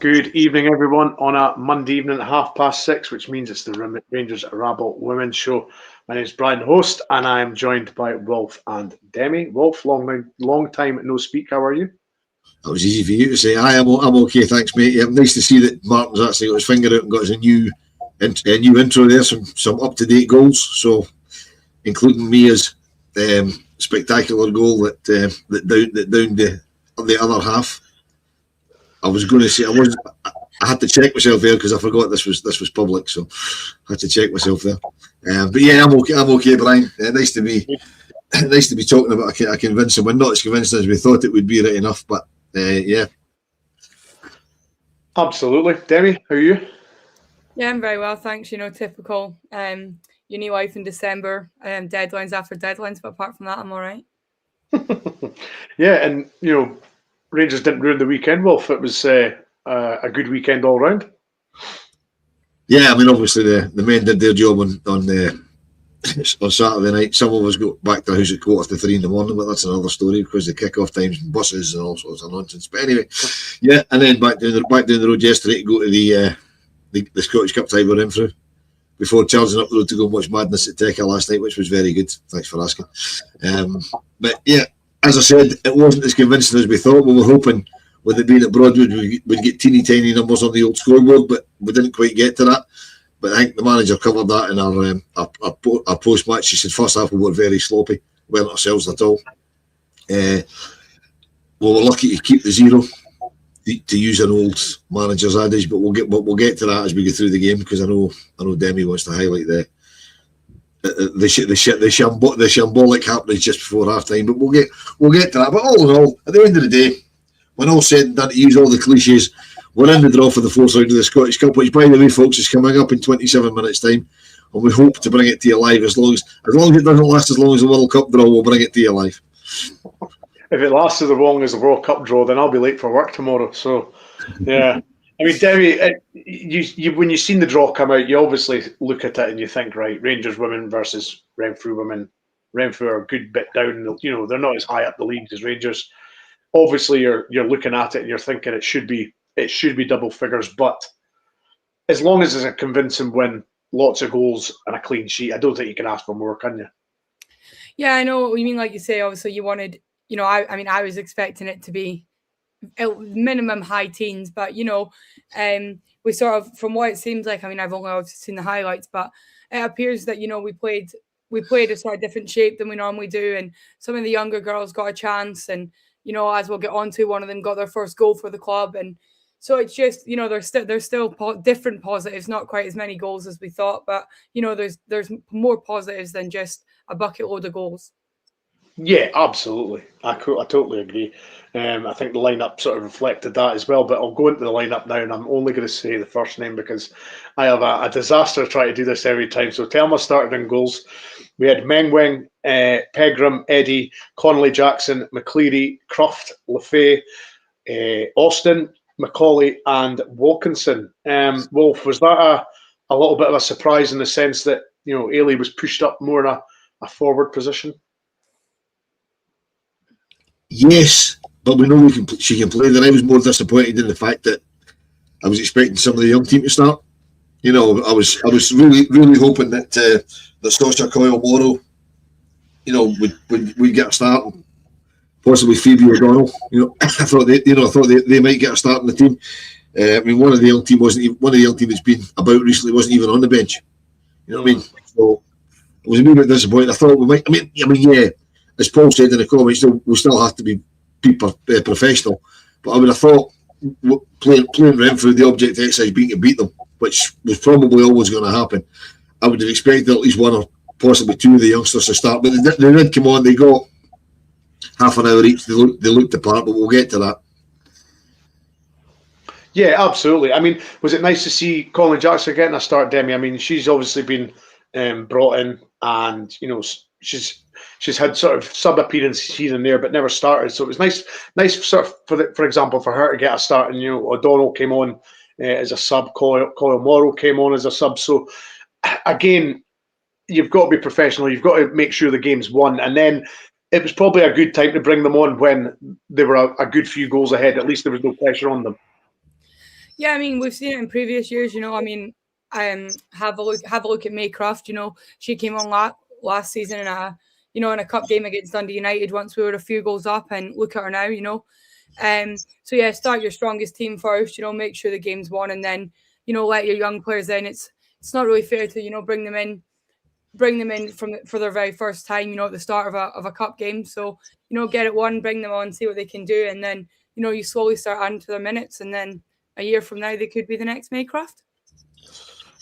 Good evening, everyone, on a Monday evening at 6:30, which means it's the Rangers Rabble Women's Show. My name is Brian, the host, and I am joined by Wolf and Demi. Wolf, long time no speak. How are you? That was easy for you to say. I'm okay, thanks, mate. Yeah, nice to see that Martin's actually got his finger out and got us a new intro there, some up-to-date goals. So, including Mia's spectacular goal that downed the other half. I was going to say I had to check myself there because I forgot this was public, so I had to check myself there. But yeah, I'm okay, Brian. Nice to be talking about a convincing win. Not as convincing as we thought it would be, right enough, but yeah. Absolutely, Demi. How are you? Yeah, I'm very well, thanks. Typical uni life in December. Deadlines after deadlines, but apart from that, I'm all right. Yeah, and Rangers didn't ruin the weekend, Wolf. It was a good weekend all round. Yeah, I mean, obviously the men did their job on Saturday night. Some of us got back to the house at 2:45 in the morning, but that's another story because the kick-off times, buses and all sorts of nonsense. But anyway, yeah, and then back down the road yesterday to go to the Scottish Cup tie with Renfrew before charging up the road to go and watch Madness at Tekka last night, which was very good. Thanks for asking. But yeah, as I said, it wasn't as convincing as we thought. We were hoping, with it being at Broadwood, we'd get teeny tiny numbers on the old scoreboard, but we didn't quite get to that. But I think the manager covered that in our post-match. She said first half we were very sloppy, we weren't ourselves at all. We were lucky to keep the 0, to use an old manager's adage, but we'll get to that as we go through the game, because I know Demi wants to highlight the shambolic happenings just before half time, but we'll get to that. But all in all, at the end of the day, when all said and done, to use all the cliches, we're in the draw for the 4th round of the Scottish Cup, which, by the way, folks, is coming up in 27 minutes' time, and we hope to bring it to you live as long as it doesn't last as long as the World Cup draw. We'll bring it to you live. If it lasts as long as the World Cup draw, then I'll be late for work tomorrow. So, yeah. I mean, Demi, you when you've seen the draw come out, you obviously look at it and you think, right, Rangers women versus Renfrew women. Renfrew are a good bit down. They're not as high up the league as Rangers. Obviously, you're looking at it and you're thinking it should be double figures. But as long as it's a convincing win, lots of goals and a clean sheet, I don't think you can ask for more, can you? Yeah, I know what you mean. Like you say, obviously you wanted, I was expecting it to be minimum high teens, but we sort of, from what it seems like, I've only obviously seen the highlights, but it appears that we played a sort of different shape than we normally do, and some of the younger girls got a chance, and as we'll get on to, one of them got their first goal for the club, and so it's just there's still different positives, not quite as many goals as we thought, but there's more positives than just a bucket load of goals. Yeah, absolutely. I totally agree. I think the lineup sort of reflected that as well. But I'll go into the lineup now, and I'm only going to say the first name because I have a disaster trying to do this every time. So Thelma started in goals. We had Mengweng, Pegram, Eddie, Connolly, Jackson, McCleary, Croft, Lefay, Austin, Macaulay, and Wilkinson. Wolf, was that a little bit of a surprise in the sense that Ailey was pushed up more in a forward position? Yes, but we know she can play. Then I was more disappointed in the fact that I was expecting some of the young team to start. I was really hoping that Sasha Coyle Morrow, would get a start. Possibly Phoebe O'Donnell. I thought they might get a start in the team. One of the young team that's been about recently wasn't even on the bench. You know what I mean? So I was a bit disappointed. I thought we might. Yeah. As Paul said in the comments, we still have to be professional. But I would have thought playing Renfrew, the object exercise being to beat them, which was probably always going to happen. I would have expected at least one or possibly two of the youngsters to start. But they did come on. They got half an hour each. They looked the part, but we'll get to that. Yeah, absolutely. I mean, was it nice to see Colin Jackson getting a start, Demi? I mean, she's obviously been brought in, and she's had sort of sub appearances here and there, but never started. So it was nice sort of for example, for her to get a start. And O'Donnell came on as a sub, Coyle Morrow came on as a sub. So again, you've got to be professional. You've got to make sure the game's won, and then it was probably a good time to bring them on when they were a good few goals ahead. At least there was no pressure on them. Yeah, I mean, we've seen it in previous years. I mean, have a look at Maycroft. She came on last season in a cup game against Dundee United once we were a few goals up, and look at her now. So yeah, start your strongest team first. Make sure the game's won, and then let your young players in. It's not really fair to bring them in for their very first time. At the start of a cup game. So get it won, bring them on, see what they can do, and then you slowly start adding to their minutes, and then a year from now they could be the next Maycroft.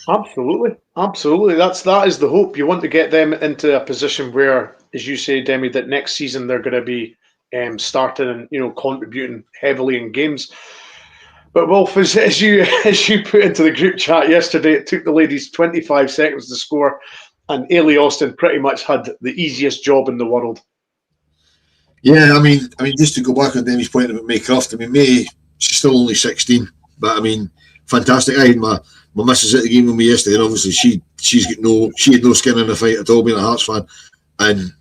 Absolutely. That is the hope. You want to get them into a position where, as you say, Demi, that next season they're going to be starting and contributing heavily in games. But Wolf, as you put into the group chat yesterday, it took the ladies 25 seconds to score, and Ailey Austin pretty much had the easiest job in the world. Yeah, I mean, just to go back on Demi's point about Maycroft, I mean, May, she's still only 16, but I mean, fantastic. I had my missus at the game with me yesterday, and obviously she had no skin in the fight at all, being a Hearts fan, and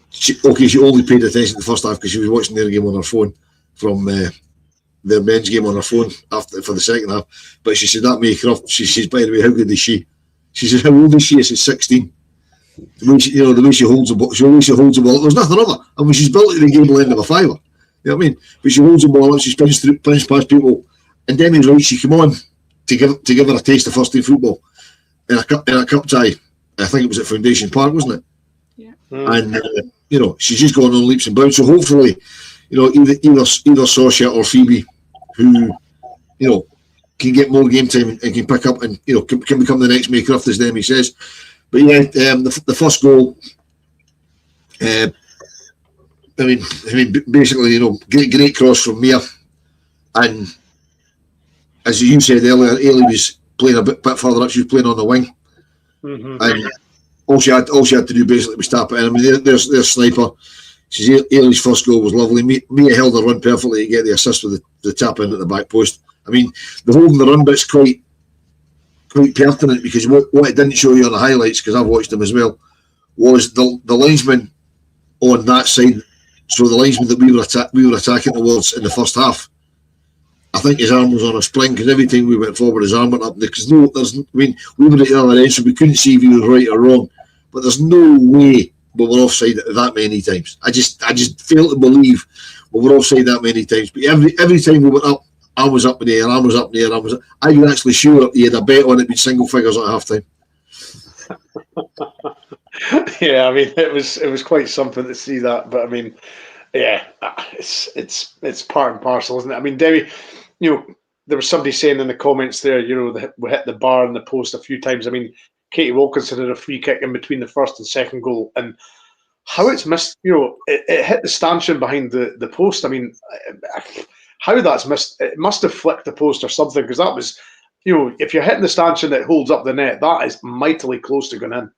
she only paid attention to the first half because she was watching their game on her phone from their men's game on her phone for the second half. But she said that Maycroft, she says, by the way, how good is she? She says, how old is she? She's 16. The way she holds the ball, there's nothing of her. I mean, she's built at the game end of a fiver. You know what I mean? But she holds the ball up, she spins past people. And Demi's right, she came on to give her a taste of first team football in a cup tie. I think it was at Foundation Park, wasn't it? Yeah. And she's just gone on leaps and bounds. So hopefully, either Sasha or Phoebe, who can get more game time and can pick up and can become the next Maycroft, as Demi says. But yeah, the first goal. I mean, basically, great cross from Mia, and as you said earlier, Ailey was playing a bit further up. She was playing on the wing, and all she had to do basically was tap it in. I mean, there's Sniper. Ailey's first goal was lovely. Mia held her run perfectly to get the assist with the tap in at the back post. I mean, the holding the run bit's quite pertinent, because what it didn't show you on the highlights, because I've watched them as well, was the linesman on that side. So the linesman that we were attacking towards in the first half, I think his arm was on a spring, because every time we went forward, his arm went up. Because we were at the other end, so we couldn't see if he was right or wrong. But there's no way we were offside that many times. I just fail to believe we were offside that many times. But every time we went up, arm was up in the air, arm was up in the air, I was actually sure he had a bet on it being single figures at half time. Yeah, I mean, it was quite something to see that. But I mean, yeah, it's part and parcel, isn't it? I mean, Debbie, there was somebody saying in the comments there, that we hit the bar and the post a few times. I mean, Katie Wilkinson had a free kick in between the first and second goal, and how it's missed, it hit the stanchion behind the post. I mean, how that's missed, it must have flicked the post or something, because that was, if you're hitting the stanchion that holds up the net, that is mightily close to going in.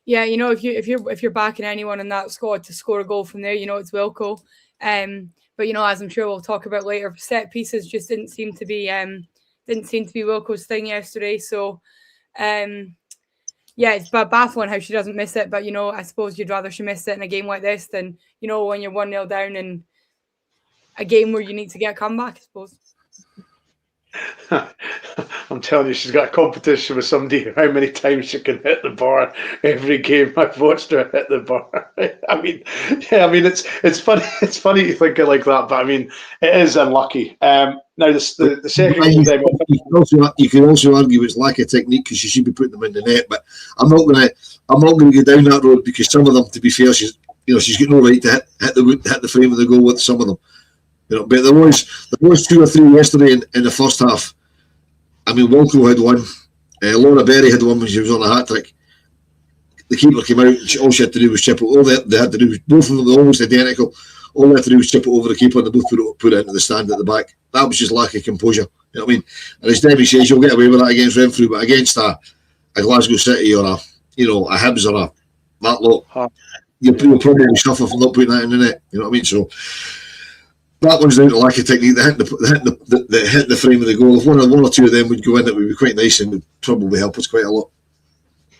Yeah, if you're backing anyone in that squad to score a goal from there, it's Wilco. But as I'm sure we'll talk about later, set pieces just didn't seem to be Wilco's thing yesterday. So, yeah, it's baffling how she doesn't miss it. But I suppose you'd rather she missed it in a game like this than when you're 1-0 down in a game where you need to get a comeback, I suppose. I'm telling you, she's got a competition with somebody how many times she can hit the bar every game. I've watched her hit the bar. I mean, it's funny. It's funny to think it like that, but I mean, it is unlucky. Now the second game, you can also argue it's lack of technique, because she should be putting them in the net. But I'm not going to go down that road, because some of them, to be fair, she's got no right to hit the frame of the goal with some of them. But there was 2 or 3 yesterday in the first half. I mean, Wilco had one. Laura Berry had one when she was on a hat trick. The keeper came out, and all she had to do was chip it. All they had to do was, both of them were almost identical. All they had to do was chip it over the keeper and they both put it into the stand at the back. That was just lack of composure. You know what I mean? And as Demi says, you'll get away with that against Renfrew, but against a Glasgow City or a Hibs or a that lot, you'll probably suffer from not putting that in the net. You know what I mean? So that one's down to lack of technique. They hit the frame of the goal. If one or two of them would go in, it would be quite nice and would probably help us quite a lot.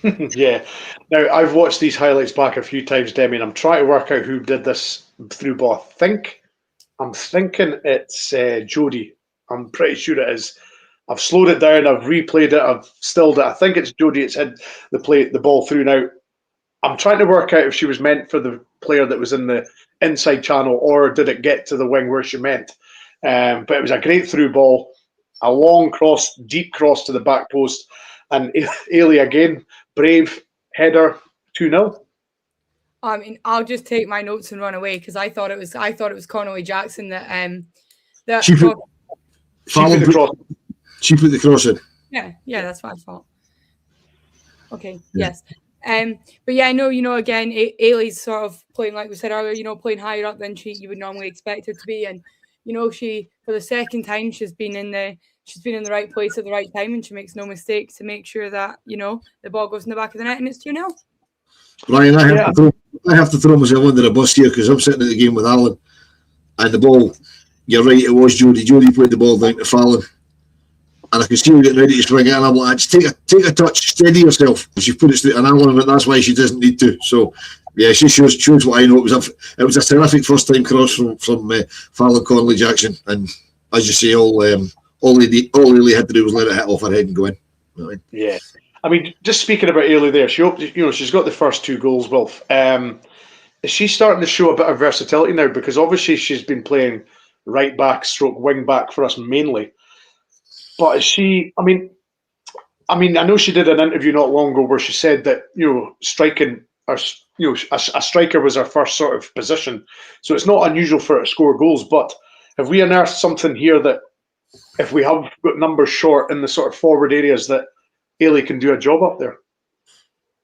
Yeah. Now, I've watched these highlights back a few times, Demi, and I'm trying to work out who did this through ball. I'm thinking it's Jody. I'm pretty sure it is. I've slowed it down. I've replayed it. I've stilled it. I think it's Jody. It's had the ball through. Now, I'm trying to work out if she was meant for the player that was in the inside channel or did it get to the wing where she meant. But it was a great through ball, a long cross, deep cross to the back post. And Ailey again, brave header, 2-0. I mean, I'll just take my notes and run away because I thought it was Connolly Jackson that She put the cross in. Yeah, that's what I thought. Okay, yeah. Yes. But yeah, I know, again, Ailey's sort of playing, like we said earlier, playing higher up than you would normally expect her to be. And, she, for the second time, she's been in the right place at the right time and she makes no mistakes to make sure that, the ball goes in the back of the net and it's 2-0. Ryan, I have to throw myself under the bus here because I'm sitting at the game with Alan and the ball, you're right, it was Jody. Jody played the ball down to Fallon. And I could see her getting ready to swing it, and I'm like, just take a touch, steady yourself. And she put it straight, and Alan went, that's why she doesn't need to. So, yeah, she shows what I know. It was a terrific first-time cross from Fallon Connolly Jackson, and as you say, all Ailey had to do was let it hit off her head and go in. You know what I mean? Yeah, I mean, just speaking about Ailey there, she's got the first 2 goals, Wilf. Is she starting to show a bit of versatility now? Because obviously she's been playing right back, stroke wing back for us mainly. But is she? I mean, I know she did an interview not long ago where she said that striking, a striker was her first sort of position. So it's not unusual for her to score goals. But have we unearthed something here that if we have got numbers short in the sort of forward areas that Ailey can do a job up there?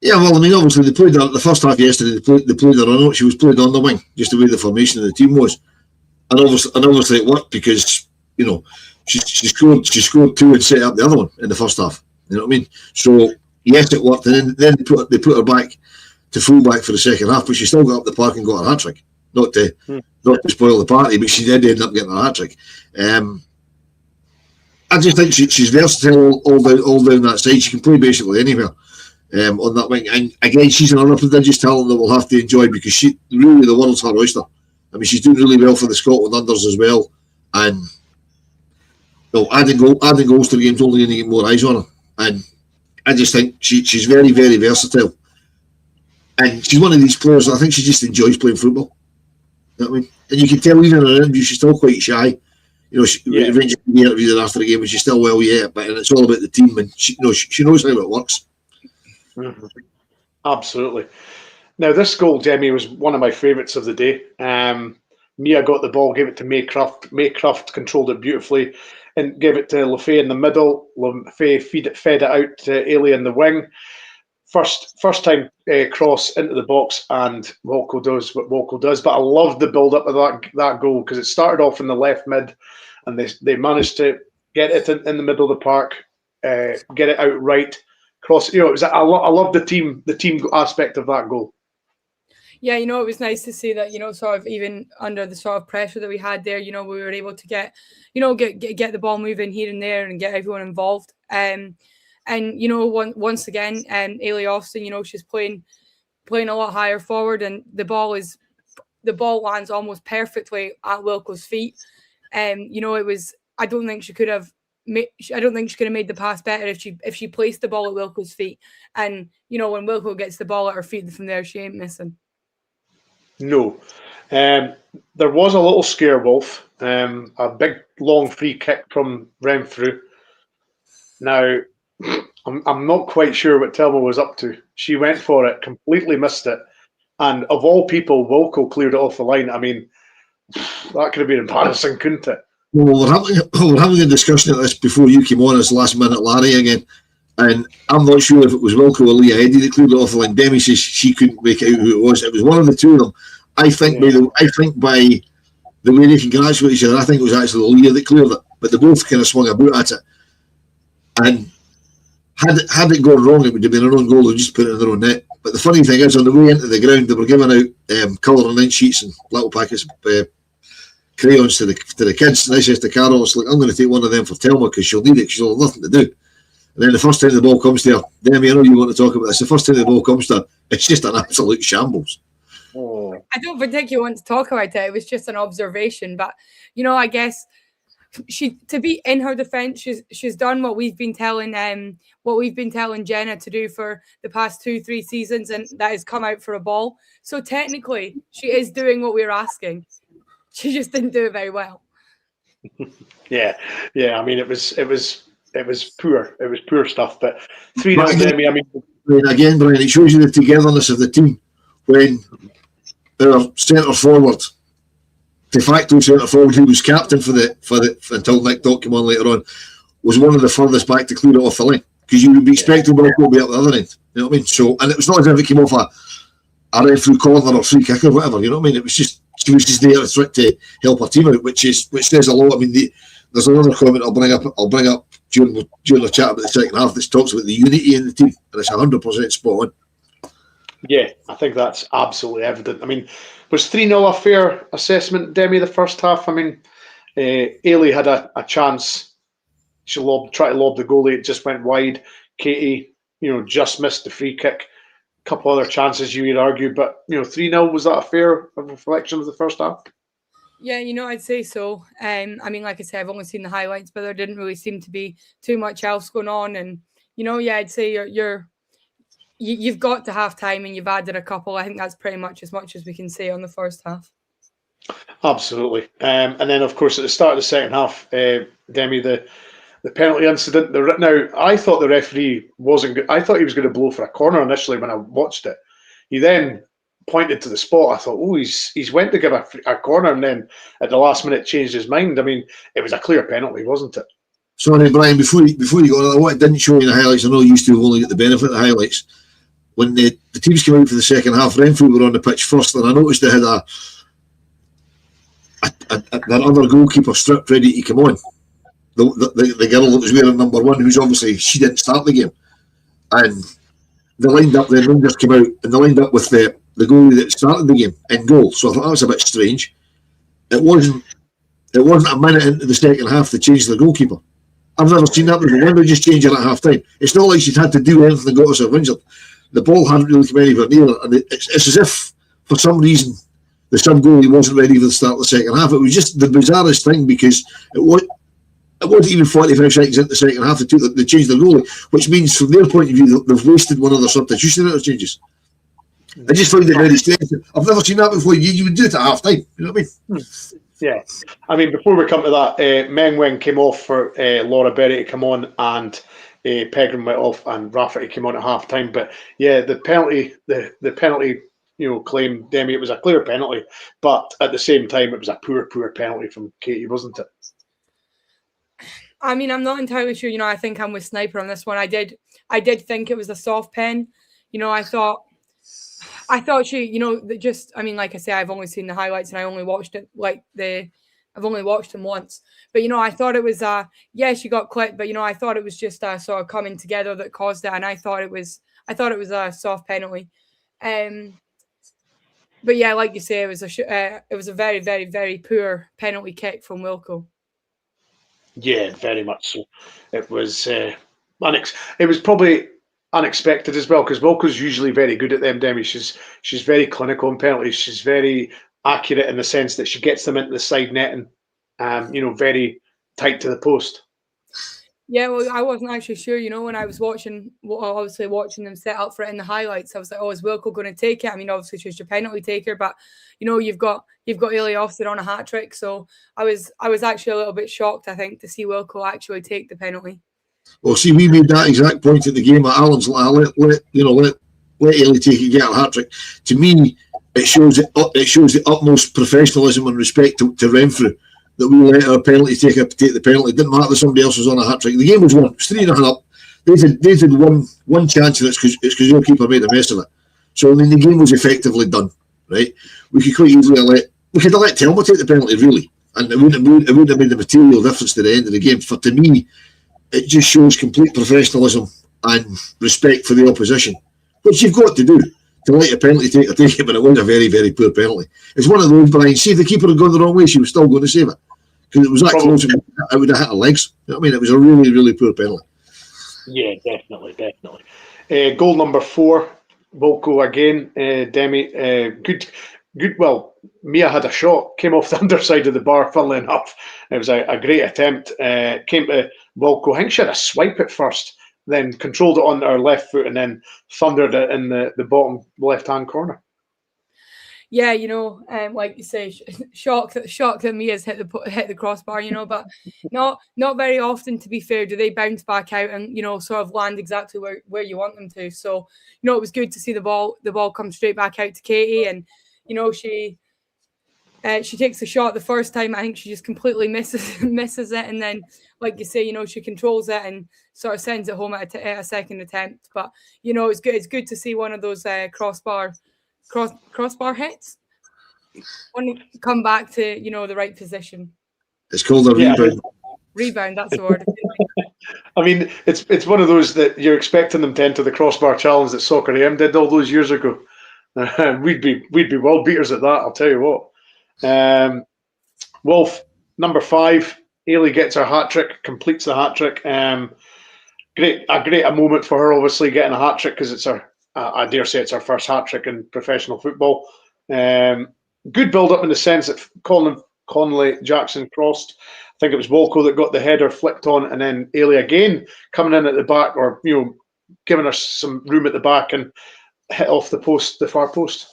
Yeah, well, I mean, obviously they played the first half yesterday. They played her on. She was played on the wing, just the way the formation of the team was, and obviously it worked because She scored 2 and set up the other one in the first half. You know what I mean? So yes, it worked, and then they put her back to full back for the second half, but she still got up the park and got her hat trick. Not to spoil the party, but she did end up getting her hat trick. I just think she's versatile all down that side. She can play basically anywhere on that wing. And again, she's another prodigious talent that we'll have to enjoy because she really the world's her oyster. I mean, she's doing really well for the Scotland unders as well, and. No, adding goals to the game's only going to get more eyes on her, and I just think she's very, very versatile, and she's one of these players. I think she just enjoys playing football. You know what I mean? And you can tell even in her interview, she's still quite shy. Rangers interviewed her after the game, and she's still but it's all about the team, and she knows how it works. Mm-hmm. Absolutely. Now this goal, Demi, was one of my favourites of the day. Mia got the ball, gave it to Maycroft. Maycroft controlled it beautifully and gave it to LeFay in the middle. LeFay fed it out to Ailey in the wing. First time cross into the box, and Walco does what Walco does. But I loved the build-up of that goal because it started off in the left mid, and they managed to get it in the middle of the park, get it out right, cross. I love the team aspect of that goal. Yeah, it was nice to see that, sort of even under the sort of pressure that we had there, we were able to get the ball moving here and there and get everyone involved. And once again, Ailey Austin, she's playing a lot higher forward, and the ball lands almost perfectly at Wilco's feet. It was. I don't think she could have made the pass better if she placed the ball at Wilco's feet. And when Wilco gets the ball at her feet from there, she ain't missing. No. There was a little scare, Wolf. A big, long free kick from Renfrew. Now, I'm not quite sure what Thelma was up to. She went for it, completely missed it. And of all people, Wilco cleared it off the line. I mean, that could have been embarrassing, couldn't it? Well, we're having a discussion of this before you came on as last minute Larry again. And I'm not sure if it was Wilco or Leah Eddy that cleared it off the line. Demi says she couldn't make out who it was. It was one of the two of them. I think by the way they congratulate each other, I think it was actually Leah that cleared it, but they both kind of swung a boot at it. And had it gone wrong, it would have been an own goal. They just put it in their own net. But the funny thing is, on the way into the ground, they were giving out colouring ink sheets and little packets of crayons to the kids. And I says to Carol, it's like, I'm going to take one of them for Thelma because she'll need it, because she'll have nothing to do. And then the first time the ball comes to her, Demi, I know you want to talk about this. The first time the ball comes to her, it's just an absolute shambles. Oh. I don't particularly want to talk about it. It was just an observation. But, I guess to be in her defence, she's done what we've been telling Jenna to do for the past 2-3 seasons, and that is come out for a ball. So technically, she is doing what we're asking. She just didn't do it very well. Yeah. I mean, it was poor. It was poor stuff. But 3-0 Demi. I mean, again, Brian, it shows you the togetherness of the team when our centre forward, de facto centre forward, who was captain for the until Tik Tok came on later on, was one of the furthest back to clear it off the line, because you would be expecting Wilco to be up the other end. You know what I mean? So, and it was not as if it came off a Renfrew corner or free kick or whatever. You know what I mean? It was just she was just there to help her team out, which says a lot. I mean, there's another comment I'll bring up during the chat about the second half that talks about the unity in the team, and it's 100% spot on. Yeah, I think that's absolutely evident. I mean, was 3-0 a fair assessment, Demi, the first half? I mean, Ailey had a chance. She tried to lob the goalie. It just went wide. Katie, just missed the free kick. A couple other chances you would argue. But, 3-0, was that a fair reflection of the first half? Yeah, I'd say so. I mean, like I said, I've only seen the highlights, but there didn't really seem to be too much else going on. And, I'd say you've got to half time and you've added a couple. I think that's pretty much as we can say on the first half. Absolutely. And then, of course, at the start of the second half, Demi, the penalty incident. Now, I thought the referee wasn't good. I thought he was going to blow for a corner initially when I watched it. He then pointed to the spot. I thought, he's went to give a corner, and then at the last minute changed his mind. I mean, it was a clear penalty, wasn't it? Sorry, Brian, before you go on, what I didn't show you in the highlights, I know you used to only get the benefit of the highlights. When the teams came out for the second half, Renfrew were on the pitch first, and I noticed they had their other goalkeeper stripped ready to come on. The girl that was wearing number 1, who's obviously, she didn't start the game. And they lined up, the Rangers came out, and they lined up with the goalie that started the game in goal. So I thought that was a bit strange. It wasn't a minute into the second half to change the goalkeeper. I've never seen that before. Why would they just change it at half time? It's not like she'd had to do anything that got herself injured. The ball hadn't really come anywhere near her, and it's as if for some reason the sub goalie wasn't ready for the start of the second half. It was just the bizarrest thing, because it wasn't even 45 seconds into the second half they changed the goalie, which means from their point of view they've wasted one of their substitution interchanges. I just find it very strange. I've never seen that before. You would do it at half time. You know what I mean? Yeah. I mean, before we come to that, Meng Wen came off for Laura Berry to come on, and Pegram went off, and Rafferty came on at half time. But yeah, the penalty, claim, Demi, it was a clear penalty, but at the same time, it was a poor penalty from Katie, wasn't it? I mean, I'm not entirely sure. I think I'm with Sniper on this one. I did think it was a soft pen. I thought she, I mean, like I say, I've only seen the highlights and I only watched it I've only watched them once. But, I thought it was, she got clipped, but, I thought it was just sort of coming together that caused it. And I thought it was a soft penalty. But yeah, like you say, it was a very, very, very poor penalty kick from Wilco. Yeah, very much so. It was it was probably unexpected as well, because Wilco's usually very good at them, Demi. She's very clinical in penalties. She's very accurate in the sense that she gets them into the side netting, very tight to the post. Yeah, well, I wasn't actually sure, when I was watching them set up for it in the highlights, I was like, is Wilco going to take it? I mean, obviously she's your penalty taker, but you've got Ailey Austin on a hat trick, so I was actually a little bit shocked, I think, to see Wilco actually take the penalty. Well, see, we made that exact point at the game at Allen's. Let Ailey take it, get a hat trick. To me, it shows the utmost professionalism and respect to Renfrew that we let our penalty take the penalty. It didn't matter that somebody else was on a hat trick. The game was won. It was 3-0 up. They had one chance, and it's because your keeper made a mess of it. So I mean, the game was effectively done. right? We could quite easily have let Telma take the penalty, really, and it wouldn't have made a material difference to the end of the game. For to me, it just shows complete professionalism and respect for the opposition, which you've got to do to let a penalty take it, but it was a very, very poor penalty. It's one of those, Brian, see if the keeper had gone the wrong way, she was still going to save it. Because it was that close, it would have hit her legs. You know what I mean? It was a really, really poor penalty. Yeah, definitely. Goal number 4, Volko again. Demi, good. Well, Mia had a shot, came off the underside of the bar, funnily enough. It was a great attempt. Came to Volko. I think she had a swipe at first, then controlled it on her left foot and then thundered it in the bottom left-hand corner. Yeah, like you say, shock that Mia's hit the crossbar, but not very often, to be fair, do they bounce back out and sort of land exactly where you want them to. So it was good to see the ball come straight back out to Katie, and she takes the shot the first time. I think she just completely misses it, and then like you say, she controls it and sort of sends it home at a second attempt. But it's good to see one of those crossbar hits when you come back to the right position. It's called a rebound. Rebound, that's the word. I mean, it's one of those that you're expecting them to enter the crossbar challenge that Soccer AM did all those years ago. We'd be world beaters at that, I'll tell you what. Wolf, number 5, Ailey gets her hat trick, completes the hat trick. A great moment for her, obviously, getting a hat trick, because it's her. I dare say it's her first hat trick in professional football. Good build up in the sense that Connolly Jackson crossed. I think it was Volko that got the header flicked on, and then Ailey again coming in at the back, or giving her some room at the back and hit off the far post.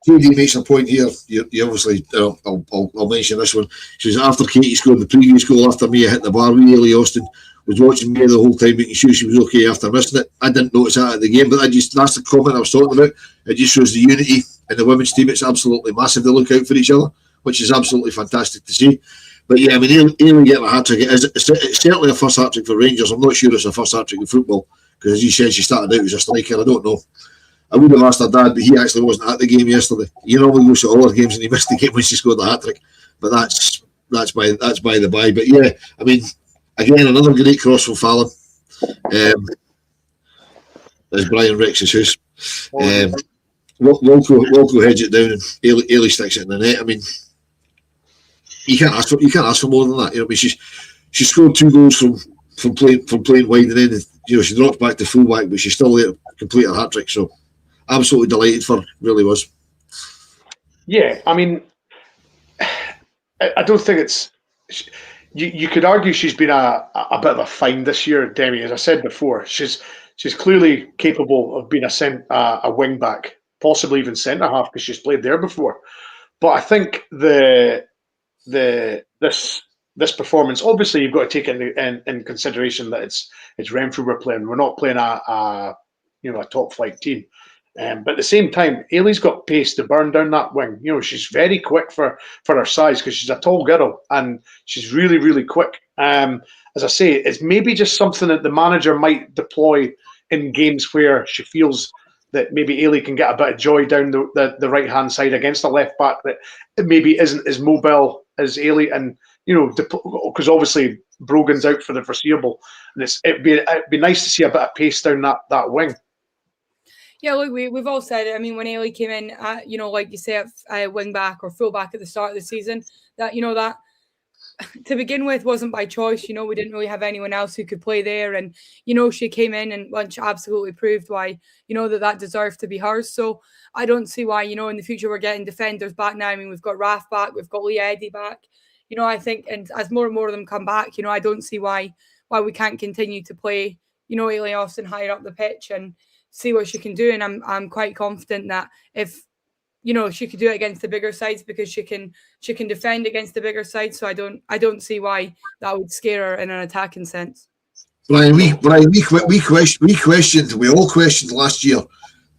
Judy makes a point here. You obviously, I'll mention this one. She says after Katie scored the previous goal after Mia hit the bar, Ailey Austin was watching Mia the whole time, making sure she was okay after missing it. I didn't notice that at the game, but that's the comment I was talking about. It just shows the unity in the women's team. It's absolutely massive. They look out for each other, which is absolutely fantastic to see. But yeah, I mean, Ailey getting a hat trick. It's certainly a first hat trick for Rangers. I'm not sure it's a first hat trick in football, because as you said, she started out as a striker. I don't know. I would have asked her dad, but he actually wasn't at the game yesterday. He normally goes to all her games, and he missed the game when she scored the hat trick. But that's by the by. But yeah, I mean, again, another great cross from Fallon. As Brian Rex's house. Wilco heads it down, and Ailey sticks it in the net. I mean, you can't ask for more than that. She scored 2 goals from playing wide, and then she drops back to full back, but she's still there to complete her hat trick. So absolutely delighted for her, really was. Yeah, I mean, I don't think it's. You could argue she's been a bit of a find this year, Demi. As I said before, she's clearly capable of being a wing back, possibly even centre half, because she's played there before. But I think this performance, obviously, you've got to take in consideration that it's Renfrew we're playing. We're not playing a top flight team. But at the same time, Ailey's got pace to burn down that wing. She's very quick for her size, because she's a tall girl, and she's really, really quick. As I say, it's maybe just something that the manager might deploy in games where she feels that maybe Ailey can get a bit of joy down the right-hand side against a left back that maybe isn't as mobile as Ailey, and because obviously Brogan's out for the foreseeable, and it'd be nice to see a bit of pace down that wing. Yeah, look, we've all said it. I mean, when Ailey came in, like you say, at wing back or full back at the start of the season, that to begin with wasn't by choice. We didn't really have anyone else who could play there, and she came in and she absolutely proved why that deserved to be hers. So I don't see why in the future we're getting defenders back now. I mean, we've got Raf back, we've got Leah Eddy back. I think, and as more and more of them come back, I don't see why we can't continue to play Ailey Austin higher up the pitch and see what she can do. And I'm quite confident that if she could do it against the bigger sides, because she can defend against the bigger sides. So I don't see why that would scare her in an attacking sense. Brian, we all questioned last year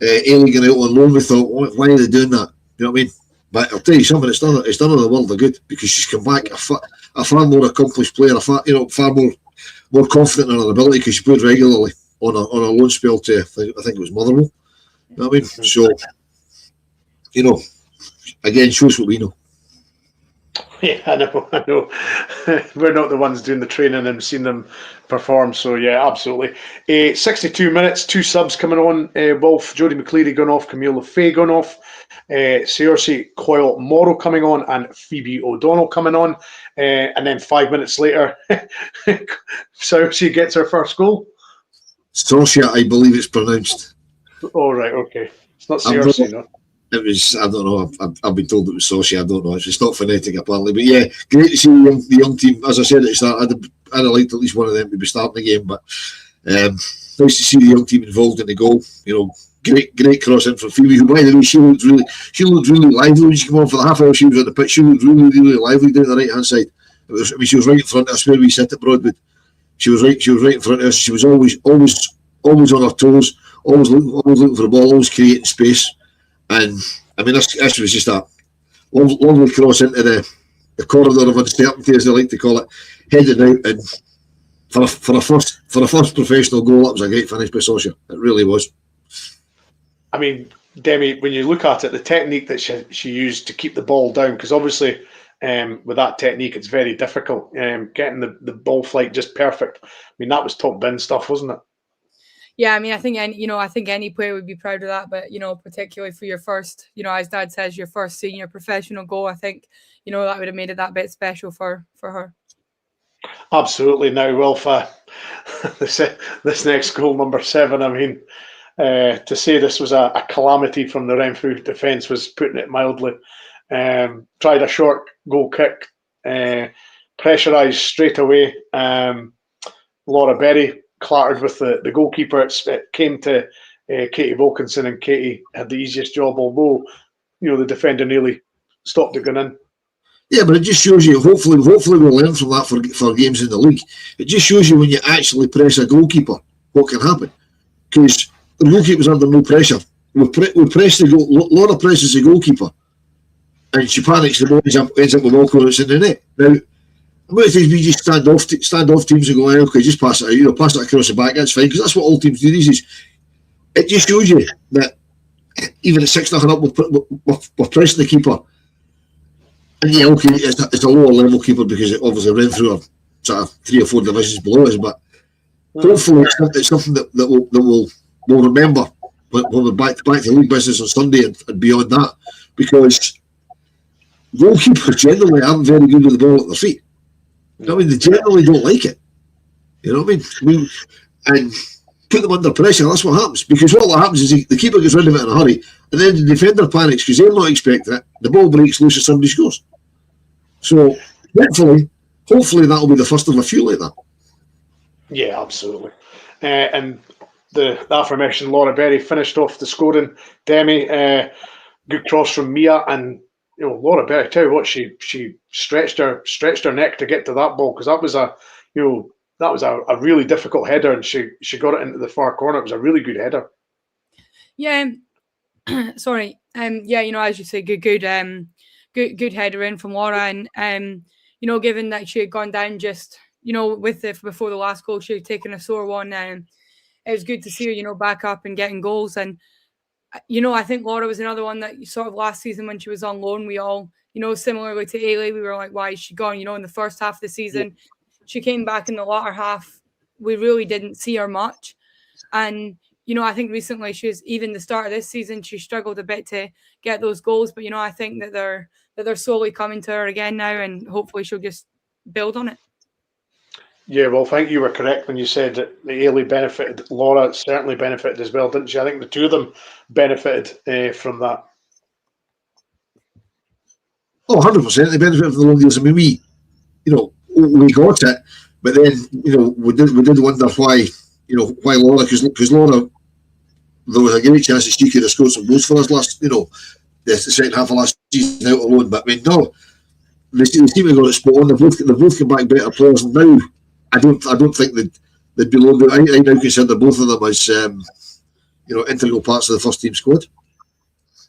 Ailey going out on loan. We thought, why are they doing that? You know what I mean? But I'll tell you something, it's done her the world of good, because she's come back a far more accomplished player, far more confident in her ability, because she played regularly on a loan spell to I think it was Motherwell. You know what I mean? So again, shows what we know. Yeah, I know. We're not the ones doing the training and seeing them perform. So, yeah, absolutely. 62 minutes, 2 subs coming on. Wolf, Jodie McCleary going off, Camille Fay going off, Saoirse Coyle Morrow coming on, and Phoebe O'Donnell coming on. And then 5 minutes later, Saoirse gets her first goal. Saoirse, I believe it's pronounced. Oh, right, okay. It's not Saoirse, no? It was, I don't know, I've been told it was Saoirse, I don't know. It's not phonetic, apparently. But yeah, great to see the young team. As I said at the start, I'd have liked at least one of them to be starting the game. But nice to see the young team involved in the goal. Great cross in from Phoebe, who, by the way, she looked really lively when she came on for the half hour she was on the pitch. She looked really, really lively down the right-hand side. She was right in front of us where we sit at Broadwood. She was right in front of us. She was always on her toes, always looking for the ball, always creating space. And I mean, this was just a lovely cross into the corridor of uncertainty, as they like to call it, headed out. And for a first professional goal, that was a great finish by Saoirse. It really was. I mean, Demi, when you look at it, the technique that she used to keep the ball down, because obviously with that technique, it's very difficult. Getting the ball flight just perfect. I mean, that was top bin stuff, wasn't it? Yeah, I mean, I think any player would be proud of that, but particularly for your first, as Dad says, your first senior professional goal, I think, that would have made it that bit special for her. Absolutely. Now, Wilf, this next goal, number 7, I mean, to say this was a calamity from the Renfrew defence was putting it mildly. Tried a short goal kick, pressurised straight away. Laura Berry clattered with the goalkeeper. It came to Katie Wilkinson, and Katie had the easiest job, although the defender nearly stopped it going in. Yeah, but it just shows you, hopefully we'll learn from that for games in the league. It just shows you when you actually press a goalkeeper what can happen. Because the goalkeeper's under no pressure. We press the goal. Laura presses the goalkeeper, and she panics. The ball ends up with all corners in the net. Now, most times we just stand off teams and go, okay, just pass it out, pass it across the back. That's fine, because that's what all teams do these days. It just shows you that even at 6-0 up, we're pressing the keeper. And yeah, okay, it's a lower level keeper because obviously Renfrew are sort of 3 or 4 divisions below us, but hopefully it's something that we'll remember when we're back to league business on Sunday and beyond that, because goalkeepers generally aren't very good with the ball at their feet. I mean, they generally don't like it. You know what I mean? And put them under pressure, that's what happens. Because what happens is the keeper gets rid of it in a hurry, and then the defender panics because they're not expecting it. The ball breaks loose and somebody scores. So, hopefully that'll be the first of a few like that. Yeah, absolutely. And the aforementioned Laura Berry finished off the scoring. Demi, good cross from Mia, and Laura Berry, tell you what, she stretched her neck to get to that ball, because that was a really difficult header, and she got it into the far corner. It was a really good header. Yeah, sorry. As you say, good good header in from Laura, and given that she had gone down just before the last goal, she had taken a sore one. It was good to see her back up and getting goals. And I think Laura was another one that sort of last season when she was on loan, we all similarly to Ailey, we were like, why is she gone? In the first half of the season, she came back in the latter half. We really didn't see her much, and I think recently even the start of this season, she struggled a bit to get those goals. But I think that they're slowly coming to her again now, and hopefully she'll just build on it. Yeah, well, I think you were correct when you said that the Ailey benefited. Laura certainly benefited as well, didn't she? I think the two of them benefited from that. Oh, 100%. They benefited from the loan deals. I mean, we got it, but then we did wonder why Laura, because Laura, there was a great chance that she could have scored some goals for us the second half of last season out alone. But I mean, no, they seem to have got it spot on. They've both come back better players, and now I don't think they'd be loaned out. I now consider both of them as integral parts of the first team squad.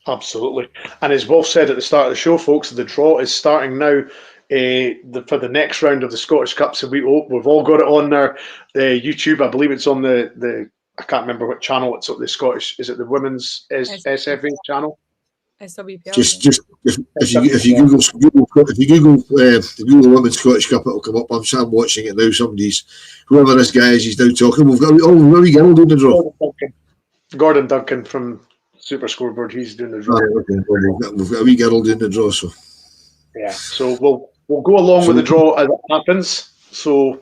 Absolutely. And as Wolf said at the start of the show, folks, the draw is starting now for the next round of the Scottish Cup. So we've all got it on their YouTube. I believe it's on the I can't remember what channel it's on, the Scottish. Is it the Women's SFA channel? SWPL. Just if you Google the Women's Scottish Cup, it'll come up. I'm watching it now. Whoever this guy is, he's now talking. We've got Rory Gill doing the draw. Gordon Duncan from Super Scoreboard. He's doing the draw. We've got a wee girl doing the draw. So yeah, so we'll go along with the draw as it happens. So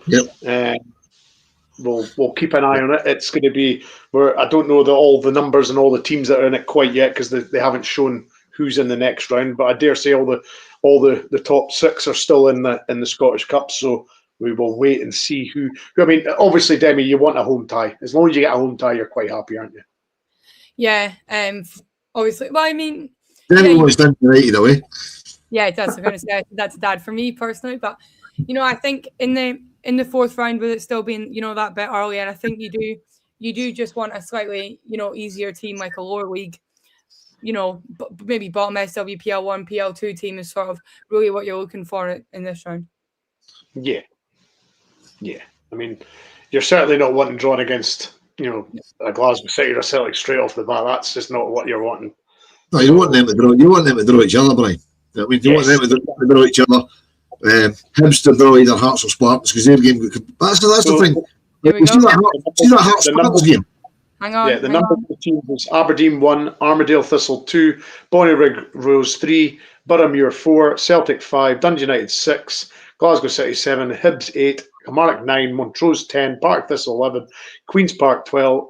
we'll keep an eye on it. It's going to be where I don't know all the numbers and all the teams that are in it quite yet because they haven't shown who's in the next round. But I dare say all the top 6 are still in the Scottish Cup. So we will wait and see who. I mean, obviously, Demi, you want a home tie. As long as you get a home tie, you're quite happy, aren't you? Yeah. Obviously, well, I mean, Demi wants Dundee United away. Yeah, it does. I'm going to say that's dad for me personally, but I think in the fourth round, with it still being that bit early, and I think you do just want a slightly easier team like a lower league, maybe bottom SWPL 1, PL2 team is sort of really what you're looking for in this round. Yeah. I mean, you're certainly not wanting drawn against a Glasgow City or a Celtic straight off the bat. That's just not what you're wanting. No, you want them to draw. You want them to draw each other, Brian. I mean, you want them to draw each other. Hibs to draw either Hearts or Spartans because their game. That's the thing. You see that Hearts Spartans game. Hang on. Yeah, the number of the teams is Aberdeen 1, Armadale Thistle 2, Bonnyrigg Rose 3, Boroughmuir 4, Celtic 5, Dundee United 6, Glasgow City 7, Hibs 8, Kilmarnock 9, Montrose 10, Partick Thistle 11, Queen's Park 12,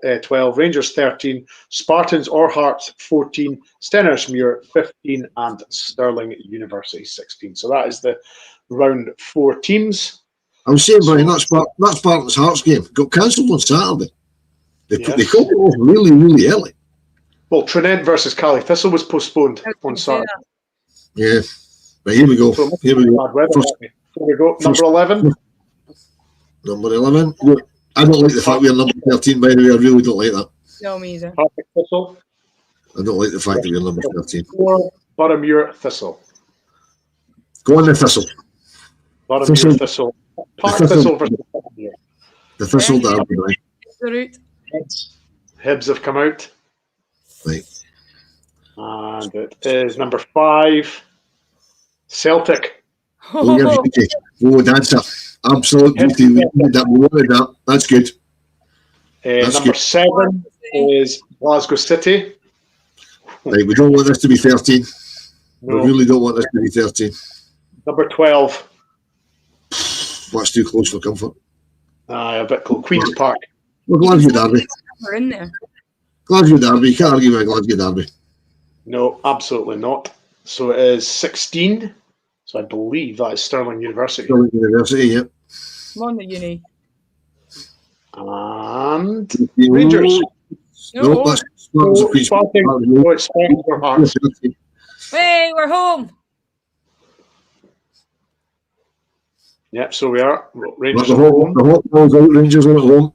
Rangers 13, Spartans or Hearts 14, Stenhousemuir 15, and Stirling University 16. So that is the round 4 teams. I was saying, Brian, that Spartans Hearts game got cancelled on Saturday. They called it off really, really early. Well, Trinent versus Cali Thistle was postponed on Saturday. Yeah. But here we go. Here we go. Number 11. Number 11. I don't like the fact we're number 13, by the way. I really don't like that. No, me either. Partick Thistle. I don't like the fact that we're number 13. 4, Boroughmuir Thistle. Go on the Thistle. Boroughmuir Thistle. Partick Thistle versus Boroughmuir. The Thistle derby, right? Hibs have come out. Right. And it is number 5, Celtic. Oh, that's a absolute beauty. We wanted that. That's good. Number 7 is Glasgow City. Right, we don't want this to be 13. No. We really don't want this to be 13. Number 12. That's too close for comfort. A bit close. Queen's Park. Well, Glasgow Derby. We're in there. Glasgow Derby. You can't argue with Glasgow Derby. No, absolutely not. So it is 16. So I believe that is Stirling University. Stirling University, yeah. Come on, the uni. And Rangers. No, that's Hey, we're home. Yep, so we are. Rangers are home. The hot ball's out, Rangers are at home.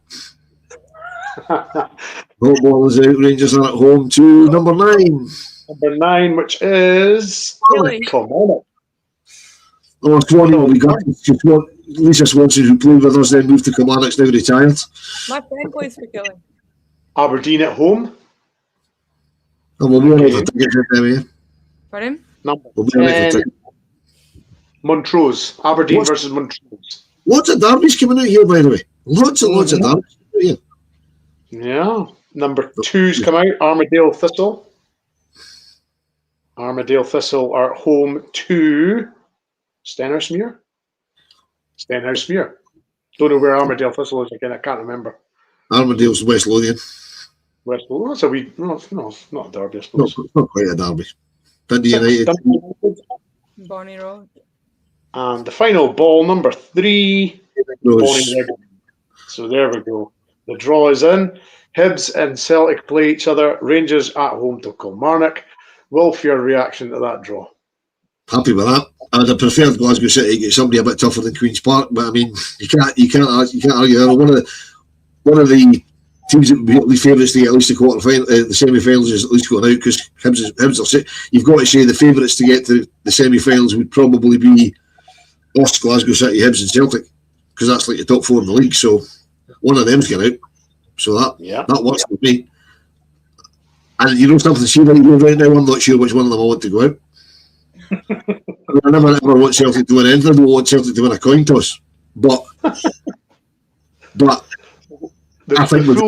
Hot ball is out, Rangers are at home to number 9. Number 9, which is Kilmarnock. Oh, Swanee will be gone. Lisa Swanson, who played with us, then moved to Kilmarnock's now retired. My friend plays for Killing. Aberdeen at home. And we'll be on the tickets with them, yeah. Pardon? Number we'll 10, Montrose. Aberdeen versus Montrose. Lots of derbies coming out here, by the way. Lots of derbies coming out here. Yeah. Number 2's come out. Armadale Thistle. Armadale Thistle are at home to Stenhousemuir. Don't know where Armadale Thistle is again. I can't remember. Armadale's West Lothian. West Lothian. That's a wee. No, it's not a derby, I suppose. No, it's not quite a derby. Dundee United. Bonnie Road. And the final ball, number 3. Bonnyrigg. So there we go. The draw is in. Hibs and Celtic play each other. Rangers at home to Kilmarnock. Wolf, your reaction to that draw? Happy with that. I would have preferred Glasgow City to get somebody a bit tougher than Queen's Park, but I mean, you can't argue. One of the teams that would be at least favourites to get at least the quarter-final, the semi-finals is at least going out because Hibs are sick. You've got to say the favourites to get to the semi-finals would probably be us, Glasgow City, Hibs, and Celtic because that's like the top 4 in the league. So one of them's going out. So that works for me. And you know something, see when you go right now, I'm not sure which one of them I want to go out. I never ever want Celtic to win anything. I don't want Celtic to win a coin toss. But I think they'd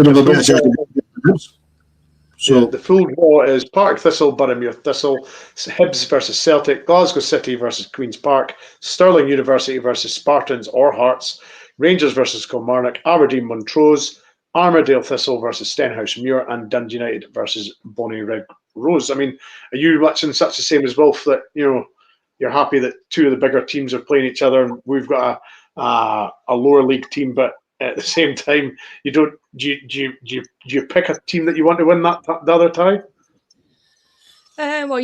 have a better chance. So the full draw is Partick Thistle, Boroughmuir Thistle, Hibs versus Celtic, Glasgow City versus Queen's Park, Stirling University versus Spartans or Hearts, Rangers versus Kilmarnock, Aberdeen Montrose, Armadale Thistle versus Stenhouse Muir, and Dundee United versus Bonnyrigg Rose. I mean, are you much in such the same as Wolf that you're happy that two of the bigger teams are playing each other and we've got a lower league team, but at the same time, do you pick a team that you want to win the other tie? Well,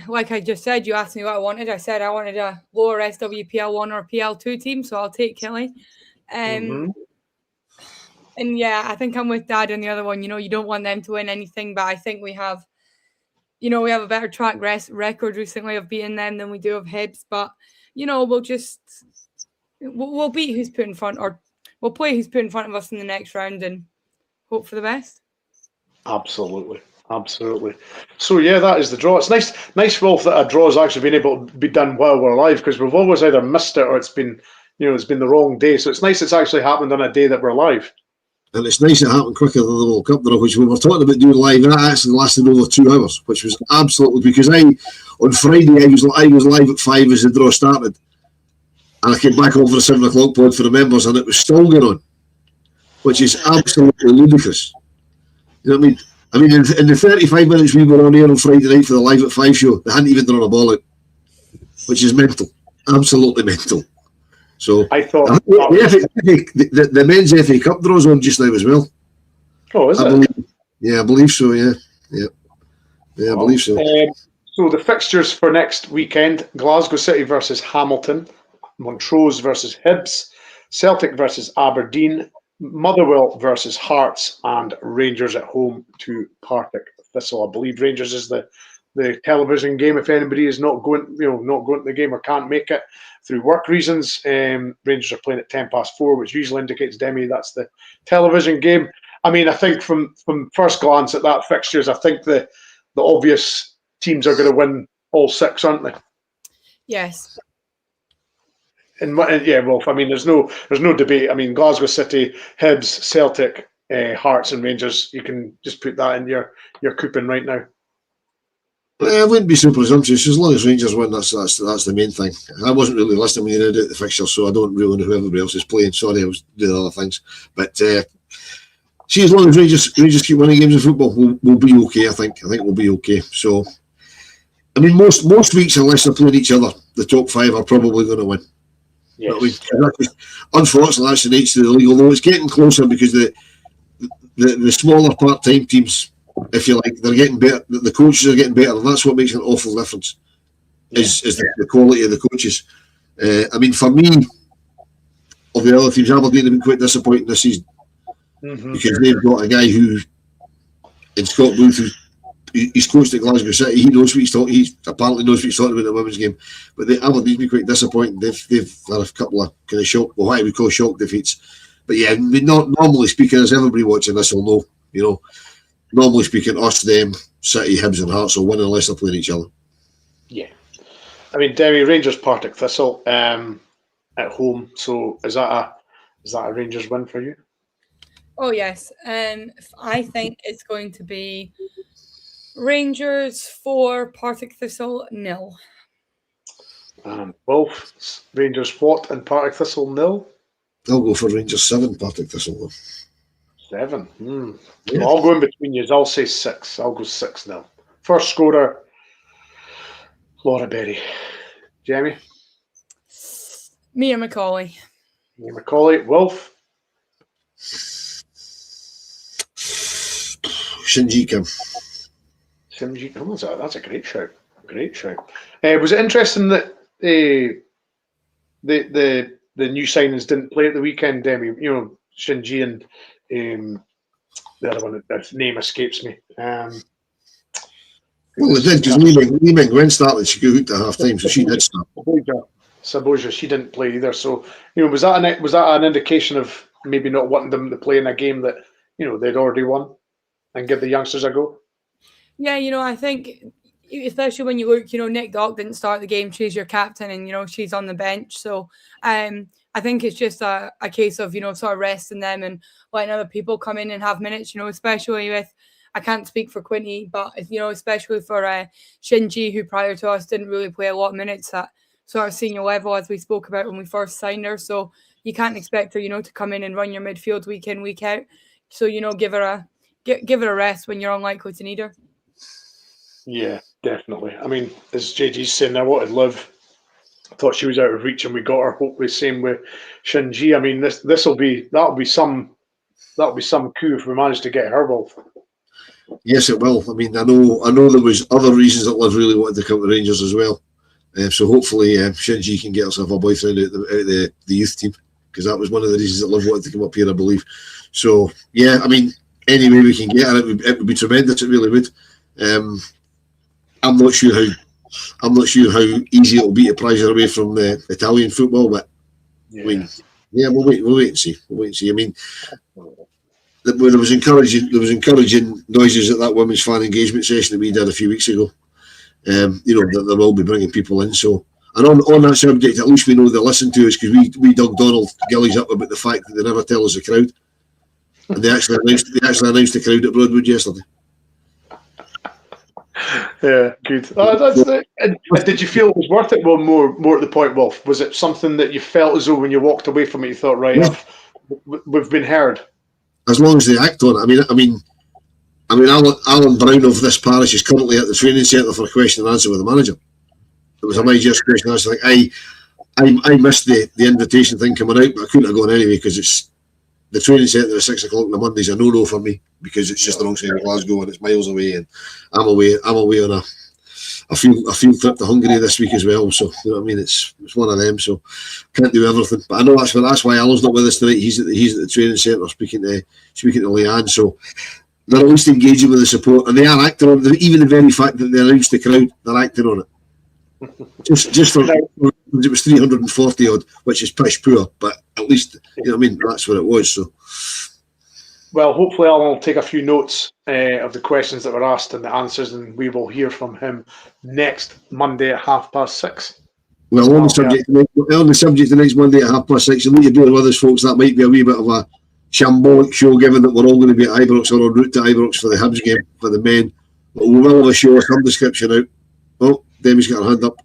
like I just said, you asked me what I wanted. I said I wanted a lower SWPL1 or PL2 team, so I'll take Killie. And yeah, I think I'm with Dad on the other one. You don't want them to win anything, but I think we have a better track record recently of beating them than we do of Hibs. But we'll beat who's put in front, or we'll play who's put in front of us in the next round and hope for the best. Absolutely. So yeah, that is the draw. It's nice, Wolf, that a draw has actually been able to be done while we're live, because we've always either missed it or it's been the wrong day. So it's nice it's actually happened on a day that we're live. And it's nice it happened quicker than the World Cup draw, which we were talking about doing live, and that actually lasted over 2 hours, which was absolutely, because on Friday I was live at 5 as the draw started. And I came back over the 7 o'clock pod for the members, and it was still going on, which is absolutely ludicrous. You know what I mean? I mean, in the 35 minutes we were on air on Friday night for the Live at 5 show, they hadn't even drawn a ball out, which is mental, absolutely mental. So I thought the men's FA Cup draws on just now as well. Oh, is it? I believe so. Yeah, I believe so. So the fixtures for next weekend: Glasgow City versus Hamilton, Montrose versus Hibs, Celtic versus Aberdeen, Motherwell versus Hearts, and Rangers at home to Partick Thistle. I believe Rangers is the television game. If anybody is not going to the game or can't make it through work reasons, Rangers are playing at 4:10, which usually indicates, Demi, that's the television game. I mean, I think from first glance at that fixtures, I think the obvious teams are going to win all 6, aren't they? Yes. And yeah, Wolf. I mean, there's no debate. I mean, Glasgow City, Hibs, Celtic, Hearts, and Rangers. You can just put that in your coupon right now. I wouldn't be so presumptuous. As long as Rangers win, that's the main thing. I wasn't really listening when you read out the fixture, so I don't really know who everybody else is playing. Sorry, I was doing other things. But see, as long as Rangers keep winning games of football, we'll be okay. I think we'll be okay. So, I mean, most weeks, unless they're playing each other, the top 5 are probably going to win. Yes. Unfortunately, that's the nature of the league. Although it's getting closer because the smaller part-time teams, if you like, they're getting better. The coaches are getting better, and that's what makes an awful difference. Is the quality of the coaches. I mean, for me, of the other teams, Aberdeen have been quite disappointing this season because they've got a guy who, in Scott Booth, he's coached at Glasgow City. He knows what he's talking. He apparently knows what he's talking about in the women's game. But Aberdeen's been quite disappointing. They've had a couple of kind of shock, what we call shock defeats. But yeah, normally speaking, as everybody watching this will know, normally speaking, us, them, City, Hibs, and Hearts will win unless they're playing each other. Yeah. I mean, Demi, Rangers Partick Thistle at home. So is that a Rangers win for you? Oh yes. I think it's going to be Rangers 4, Partick Thistle 0. Wolf, Rangers what and Partick Thistle 0? I'll go for Rangers 7, Partick Thistle 7. Yeah. I'll go in between you. I'll say 6. I'll go 6-0. First scorer, Laura Berry. Jamie? Mia Macaulay. Wolf? Shinji Kim. That's a great shout. Was it interesting that the new signings didn't play at the weekend, Demi? Shinji and the other one, that name escapes me. Well, it did because Lee Ming Wen started. She got hooked at half time, so she did start. Saboja, she didn't play either. So was that an indication of maybe not wanting them to play in a game that they'd already won? and give the youngsters a go? Yeah, I think especially when you look, Nick Dock didn't start the game. She's your captain, and she's on the bench. So I think it's just a case of sort of resting them and letting other people come in and have minutes. Especially with, I can't speak for Quinty, but especially for Shinji, who prior to us didn't really play a lot of minutes at sort of senior level, as we spoke about when we first signed her. So you can't expect her, to come in and run your midfield week in, week out. So give her a rest when you're unlikely to need her. Yeah, definitely. I mean, as JG's saying, I wanted Liv. I thought she was out of reach, and we got her. Hopefully, same with Shinji. I mean, that'll be some coup if we manage to get her, Wolf. Yes, it will. I mean, I know there was other reasons that Liv really wanted to come to Rangers as well. So hopefully, Shinji can get herself a boyfriend out the youth team, because that was one of the reasons that Liv wanted to come up here, I believe. So yeah, I mean, any way we can get her, it would be tremendous. It really would. I'm not sure how easy it'll be to prize her away from the Italian football, but I mean, yeah, we'll wait and see. I mean, there was encouraging noises at that women's fan engagement session that we did a few weeks ago. That they will be bringing people in. So, and on that subject, at least we know they listen to us, because we dug Donald Gillies up about the fact that they never tell us the crowd, and they actually announced the crowd at Broadwood yesterday. Yeah, good. Did you feel it was worth it? Well, more at the point, Wolf. Was it something that you felt as though when you walked away from it, you thought, right, we've been heard? As long as they act on it. I mean, Alan Brown of this parish is currently at the training centre for a question and answer with the manager. It was a major question and answer. Like, I missed the invitation thing coming out, but I couldn't have gone anyway, because it's the training centre at 6 o'clock on the Mondays. A no for me, because it's just the wrong side of Glasgow and it's miles away, and I'm away on a field trip to Hungary this week as well. So you know what I mean. It's one of them. So can't do everything. But I know that's why Alan's not with us tonight. He's at the training centre speaking to Leanne. So they're at least engaging with the support, and they are acting on it. Even the very fact that they announced the crowd, they're acting on it. Just for it was 340 odd, which is pish poor, but at least that's what it was. So, well, hopefully Alan will take a few notes of the questions that were asked and the answers, and we will hear from him next Monday at 6:30. Well, on the subject of next Monday at 6:30, you need to bear with us, folks. That might be a wee bit of a shambolic show, given that we're all going to be at Ibrox or en route to Ibrox for the Hibs game for the men. But we will have a show of some description out. Oh, Demi's got her hand up.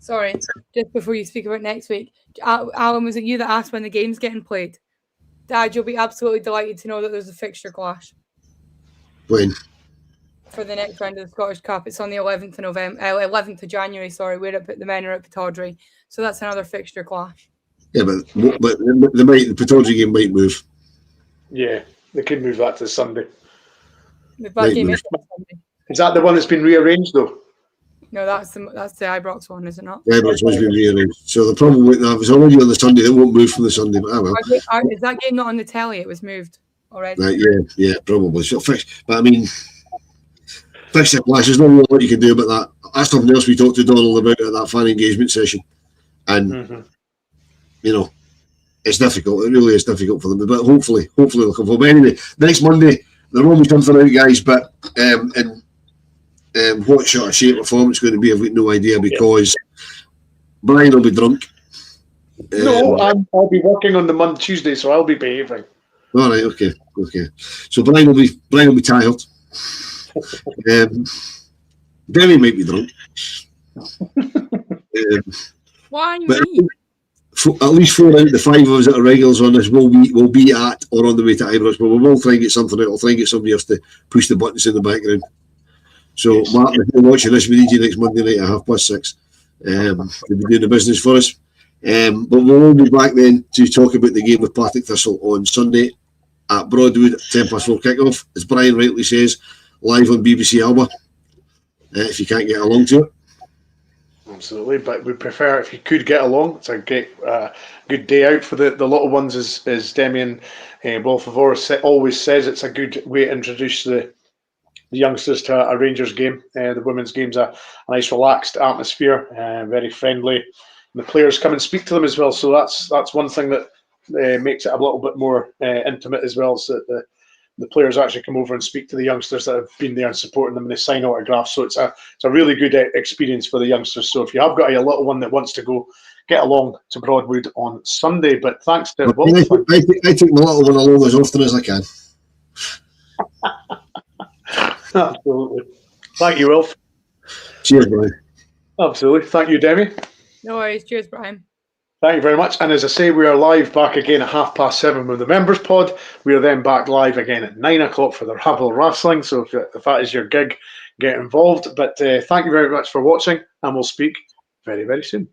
Sorry, just before you speak about next week, Alan, was it you that asked when the game's getting played? Dad, you'll be absolutely delighted to know that there's a fixture clash. When? For the next round of the Scottish Cup. It's on the 11th of January, we're up at the men are at Pittodrie. So that's another fixture clash. Yeah, but the Pittodrie game might move. Yeah, they could move that to Sunday. That game is on Sunday. Is that the one that's been rearranged though? No, that's the Ibrox one, is it not? The Ibrox one's been rearranged. So the problem with that, if it's already on the Sunday, it won't move from the Sunday. But is that game not on the telly? It was moved already. Yeah, probably. So but I mean, fixture clash. There's not really what you can do about that. That's something else we talked to Donald about at that fan engagement session, and it's difficult. It really is difficult for them. But hopefully they'll come home. But anyway, next Monday there will be something out, guys. But what sort of shape or form it's going to be, I've got no idea, because Brian will be drunk. No, I'll be working on the Tuesday, so I'll be behaving. All right, okay. So Brian will be tired. Demi might be drunk. Why me? At least 4 out of the 5 of us that are regulars on this will be at or on the way to Ibrox, but we will try and get something out. I'll try and get somebody else to push the buttons in the background. So, Mark, if you're watching this, we need you next Monday night at 6:30. You'll be doing the business for us. But we will be back then to talk about the game with Partick Thistle on Sunday at Broadwood at 4:10 kick-off. As Brian rightly says, live on BBC Alba, if you can't get along to it. Absolutely, but we prefer if you could get along. It's a great, good day out for the little ones, as Demi and Wolf have always says. It's a good way to introduce the youngsters to a Rangers game. The women's game's a nice, relaxed atmosphere, very friendly. And the players come and speak to them as well. So that's one thing that makes it a little bit more intimate as well. So that the players actually come over and speak to the youngsters that have been there and supporting them, and they sign autographs. So it's a really good experience for the youngsters. So if you have got a little one that wants to go, get along to Broadwood on Sunday. But thanks to Will. I take my little one along as often as I can. Absolutely. Thank you, Wilf. Cheers, Brian. Absolutely. Thank you, Demi. No worries. Cheers, Brian. Thank you very much. And as I say, we are live back again at 7:30 with the Members Pod. We are then back live again at 9 o'clock for the Rabble Wrestling. So if that is your gig, get involved. But thank you very much for watching, and we'll speak very, very soon.